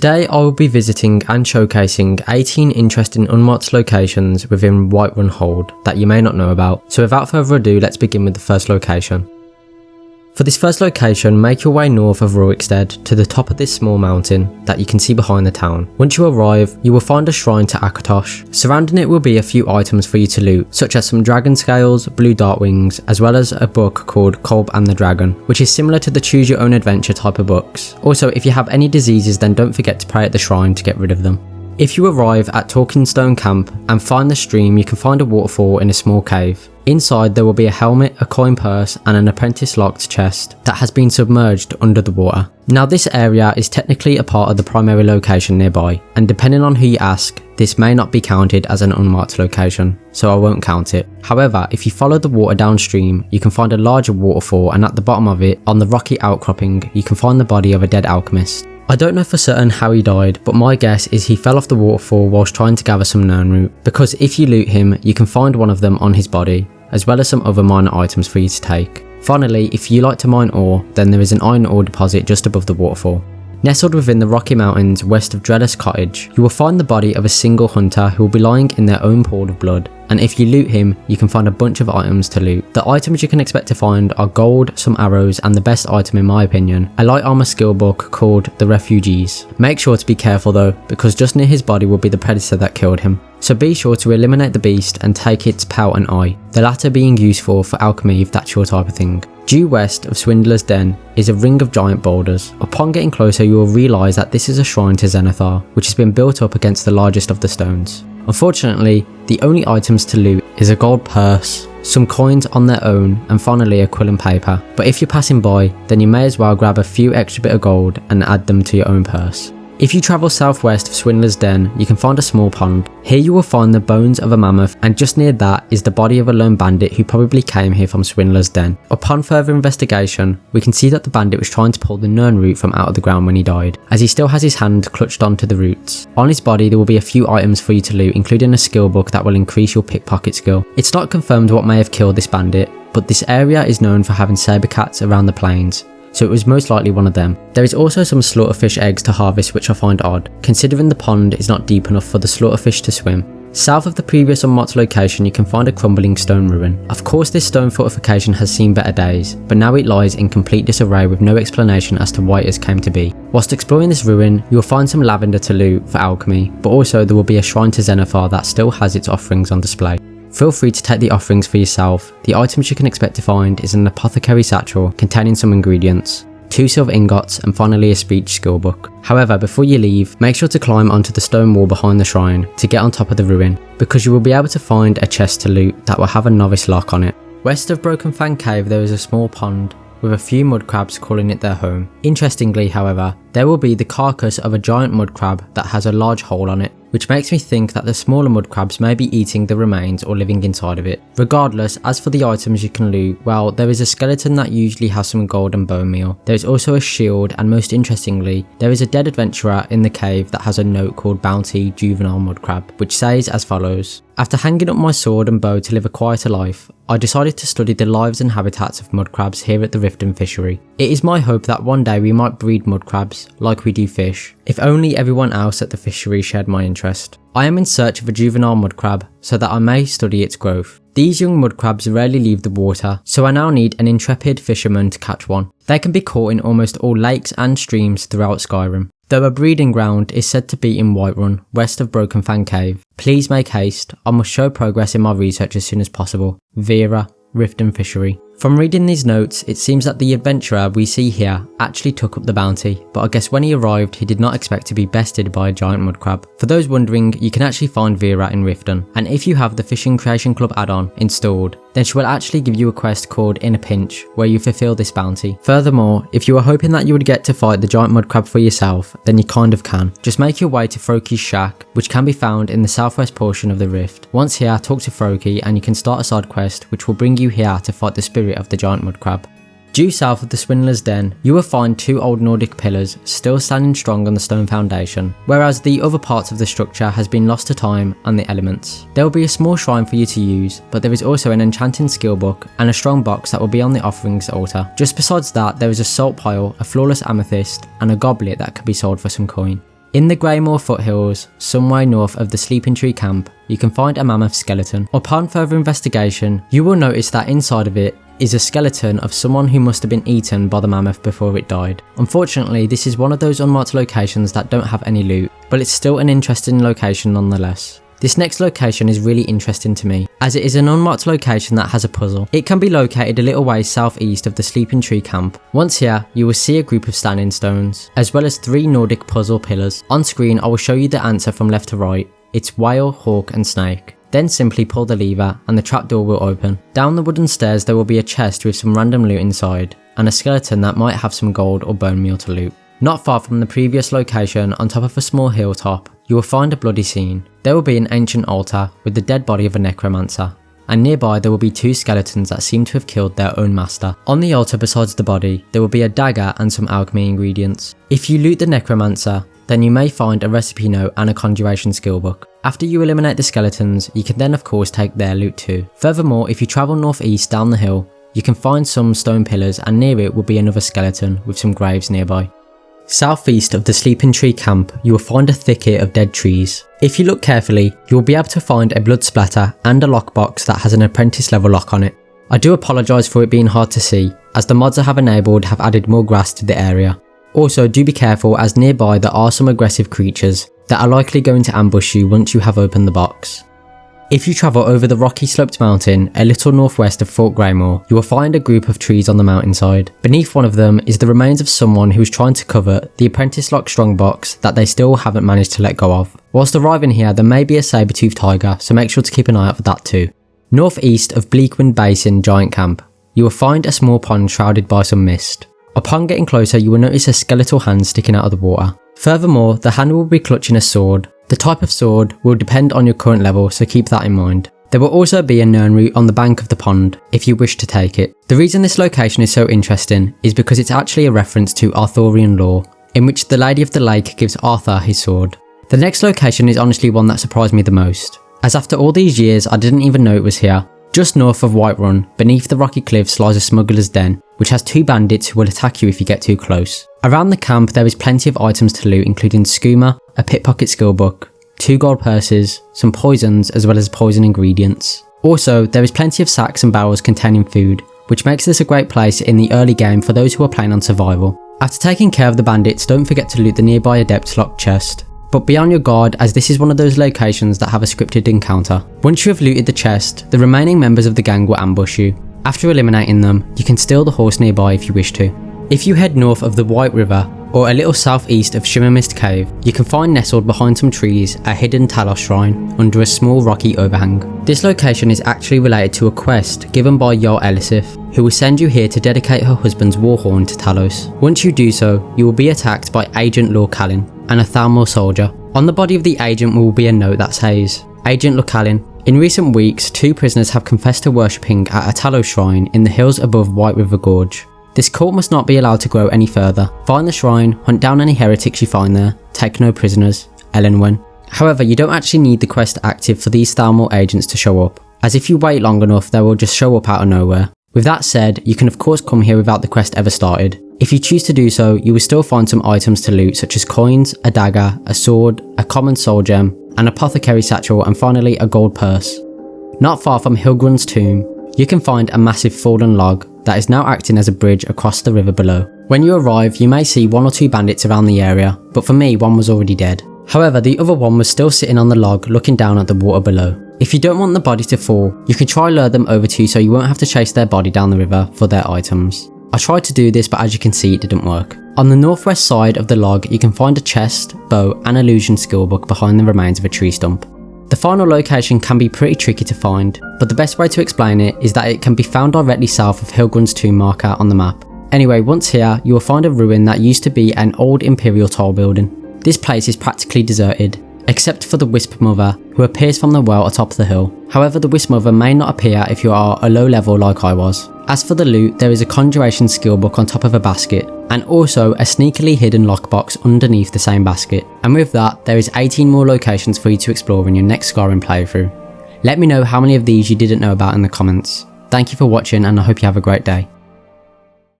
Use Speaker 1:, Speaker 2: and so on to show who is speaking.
Speaker 1: Today I will be visiting and showcasing 18 interesting unmarked locations within Whiterun Hold that you may not know about, so without further ado let's begin with the first location. For this first location, make your way north of Roykstead to the top of this small mountain that you can see behind the town. Once you arrive, you will find a shrine to Akatosh. Surrounding it will be a few items for you to loot, such as some dragon scales, blue dart wings, as well as a book called Kolb and the Dragon, which is similar to the choose your own adventure type of books. Also, if you have any diseases, then don't forget to pray at the shrine to get rid of them. If you arrive at Talkingstone Camp and find the stream, you can find a waterfall in a small cave. Inside there will be a helmet, a coin purse and an apprentice locked chest that has been submerged under the water. Now this area is technically a part of the primary location nearby, and depending on who you ask, this may not be counted as an unmarked location, so I won't count it. However, if you follow the water downstream, you can find a larger waterfall, and at the bottom of it, on the rocky outcropping, you can find the body of a dead alchemist. I don't know for certain how he died, but my guess is he fell off the waterfall whilst trying to gather some nirnroot, because if you loot him, you can find one of them on his body, as well as some other minor items for you to take. Finally, if you like to mine ore, then there is an iron ore deposit just above the waterfall. Nestled within the Rocky Mountains west of Drellis Cottage, you will find the body of a single hunter who will be lying in their own pool of blood, and if you loot him, you can find a bunch of items to loot. The items you can expect to find are gold, some arrows, and the best item in my opinion, a light armor skill book called The Refugees. Make sure to be careful though, because just near his body will be the predator that killed him. So be sure to eliminate the beast and take its pout and eye, the latter being useful for alchemy if that's your type of thing. Due west of Swindler's Den is a ring of giant boulders. Upon getting closer you will realise that this is a shrine to Zenithar, which has been built up against the largest of the stones. Unfortunately, the only items to loot is a gold purse, some coins on their own, and finally a quill and paper. But if you're passing by, then you may as well grab a few extra bit of gold and add them to your own purse. If you travel southwest of Swindler's Den, you can find a small pond. Here you will find the bones of a mammoth, and just near that is the body of a lone bandit who probably came here from Swindler's Den. Upon further investigation, we can see that the bandit was trying to pull the nirnroot from out of the ground when he died, as he still has his hand clutched onto the roots. On his body there will be a few items for you to loot, including a skill book that will increase your pickpocket skill. It's not confirmed what may have killed this bandit, but this area is known for having saber cats around the plains, so it was most likely one of them. There is also some slaughterfish eggs to harvest, which I find odd, considering the pond is not deep enough for the slaughterfish to swim. South of the previous unmarked location you can find a crumbling stone ruin. Of course this stone fortification has seen better days, but now it lies in complete disarray with no explanation as to why it came to be. Whilst exploring this ruin, you will find some lavender to loot for alchemy, but also there will be a shrine to Zenithar that still has its offerings on display. Feel free to take the offerings for yourself. The items you can expect to find is an apothecary satchel containing some ingredients, 2 silver ingots, and finally a speech skill book. However, before you leave, make sure to climb onto the stone wall behind the shrine to get on top of the ruin, because you will be able to find a chest to loot that will have a novice lock on it. West of Broken Fang Cave there is a small pond with a few mud crabs calling it their home. Interestingly, however, there will be the carcass of a giant mud crab that has a large hole on it, which makes me think that the smaller mud crabs may be eating the remains or living inside of it. Regardless, as for the items you can loot, well, there is a skeleton that usually has some gold and bone meal. There is also a shield, and most interestingly, there is a dead adventurer in the cave that has a note called Bounty Juvenile Mud Crab, which says as follows: after hanging up my sword and bow to live a quieter life, I decided to study the lives and habitats of mud crabs here at the Riften Fishery. It is my hope that one day we might breed mud crabs, like we do fish, if only everyone else at the fishery shared my interest. I am in search of a juvenile mud crab, so that I may study its growth. These young mud crabs rarely leave the water, so I now need an intrepid fisherman to catch one. They can be caught in almost all lakes and streams throughout Skyrim. Though a breeding ground is said to be in Whiterun, west of Broken Fang Cave, please make haste, I must show progress in my research as soon as possible. Vera, Riften Fishery. From reading these notes, it seems that the adventurer we see here actually took up the bounty, but I guess when he arrived he did not expect to be bested by a giant mud crab. For those wondering, you can actually find Vera in Riften, and if you have the Fishing Creation Club add-on installed, then she will actually give you a quest called In a Pinch, where you fulfill this bounty. Furthermore, if you were hoping that you would get to fight the giant mud crab for yourself, then you kind of can. Just make your way to Froki's shack, which can be found in the southwest portion of the rift. Once here, talk to Froki and you can start a side quest which will bring you here to fight the spirit of the giant mud crab. Due south of the Swindler's Den, you will find 2 old Nordic pillars still standing strong on the stone foundation, whereas the other parts of the structure has been lost to time and the elements. There will be a small shrine for you to use, but there is also an enchanting skill book and a strong box that will be on the offerings altar. Just besides that, there is a salt pile, a flawless amethyst, and a goblet that could be sold for some coin. In the Greymore foothills, some way north of the Sleeping Tree camp, you can find a mammoth skeleton. Upon further investigation, you will notice that inside of it is a skeleton of someone who must have been eaten by the mammoth before it died. Unfortunately, this is one of those unmarked locations that don't have any loot, but it's still an interesting location nonetheless. This next location is really interesting to me, as it is an unmarked location that has a puzzle. It can be located a little way southeast of the Sleeping Tree camp. Once here, you will see a group of standing stones, as well as 3 Nordic puzzle pillars. On screen, I will show you the answer from left to right. It's whale, hawk and snake. Then simply pull the lever and the trapdoor will open. Down the wooden stairs there will be a chest with some random loot inside, and a skeleton that might have some gold or bone meal to loot. Not far from the previous location, on top of a small hilltop, you will find a bloody scene. There will be an ancient altar with the dead body of a necromancer, and nearby there will be 2 skeletons that seem to have killed their own master. On the altar besides the body, there will be a dagger and some alchemy ingredients. If you loot the necromancer, then you may find a recipe note and a conjuration skill book. After you eliminate the skeletons, you can then of course take their loot too. Furthermore, if you travel northeast down the hill, you can find some stone pillars, and near it will be another skeleton with some graves nearby. Southeast of the Sleeping Tree camp, you will find a thicket of dead trees. If you look carefully, you will be able to find a blood splatter and a lockbox that has an apprentice level lock on it. I do apologise for it being hard to see, as the mods I have enabled have added more grass to the area. Also, do be careful, as nearby there are some aggressive creatures that are likely going to ambush you once you have opened the box. If you travel over the rocky sloped mountain a little northwest of Fort Greymore, you will find a group of trees on the mountainside. Beneath one of them is the remains of someone who is trying to cover the apprentice lock strongbox that they still haven't managed to let go of. Whilst arriving here, there may be a saber-toothed tiger, so make sure to keep an eye out for that too. Northeast of Bleakwind Basin Giant Camp, you will find a small pond shrouded by some mist. Upon getting closer, you will notice a skeletal hand sticking out of the water. Furthermore, the hand will be clutching a sword. The type of sword will depend on your current level, so keep that in mind. There will also be a Nern root on the bank of the pond, if you wish to take it. The reason this location is so interesting is because it's actually a reference to Arthurian lore, in which the Lady of the Lake gives Arthur his sword. The next location is honestly one that surprised me the most, as after all these years I didn't even know it was here. Just north of Whiterun, beneath the rocky cliffs, lies a smuggler's den, which has 2 bandits who will attack you if you get too close. Around the camp there is plenty of items to loot, including skooma, a pickpocket skill book, 2 gold purses, some poisons as well as poison ingredients. Also, there is plenty of sacks and barrels containing food, which makes this a great place in the early game for those who are playing on survival. After taking care of the bandits, don't forget to loot the nearby Adept's Lock chest. But be on your guard, as this is one of those locations that have a scripted encounter. Once you have looted the chest, the remaining members of the gang will ambush you. After eliminating them, you can steal the horse nearby if you wish to. If you head north of the White River, or a little southeast of Shimmer Mist Cave, you can find nestled behind some trees a hidden Talos shrine under a small rocky overhang. This location is actually related to a quest given by Jarl Elisif, who will send you here to dedicate her husband's warhorn to Talos. Once you do so, you will be attacked by Agent Lorcallin and a Thalmor soldier. On the body of the agent will be a note that says, "Agent Lorcallin, in recent weeks 2 prisoners have confessed to worshipping at a Talos shrine in the hills above White River Gorge. This cult must not be allowed to grow any further. Find the shrine, hunt down any heretics you find there, take no prisoners, Elenwen." However, you don't actually need the quest active for these Thalmor agents to show up, as if you wait long enough they will just show up out of nowhere. With that said, you can of course come here without the quest ever started. If you choose to do so, you will still find some items to loot, such as coins, a dagger, a sword, a common soul gem, an apothecary satchel, and finally a gold purse. Not far from Hilgrun's tomb, you can find a massive fallen log that is now acting as a bridge across the river below. When you arrive, you may see 1 or 2 bandits around the area, but for me, one was already dead. However, the other one was still sitting on the log looking down at the water below. If you don't want the body to fall, you can try lure them over to you so you won't have to chase their body down the river for their items. I tried to do this, but as you can see, it didn't work. On the northwest side of the log, you can find a chest, bow and illusion skill book behind the remains of a tree stump. The final location can be pretty tricky to find, but the best way to explain it is that it can be found directly south of Hilgrun's tomb marker on the map. Anyway, once here, you will find a ruin that used to be an old Imperial tall building. This place is practically deserted, except for the Wisp Mother, who appears from the well atop the hill. However, the Wisp Mother may not appear if you are a low level like I was. As for the loot, there is a conjuration skill book on top of a basket, and also a sneakily hidden lockbox underneath the same basket. And with that, there is 18 more locations for you to explore in your next Skyrim playthrough. Let me know how many of these you didn't know about in the comments. Thank you for watching, and I hope you have a great day.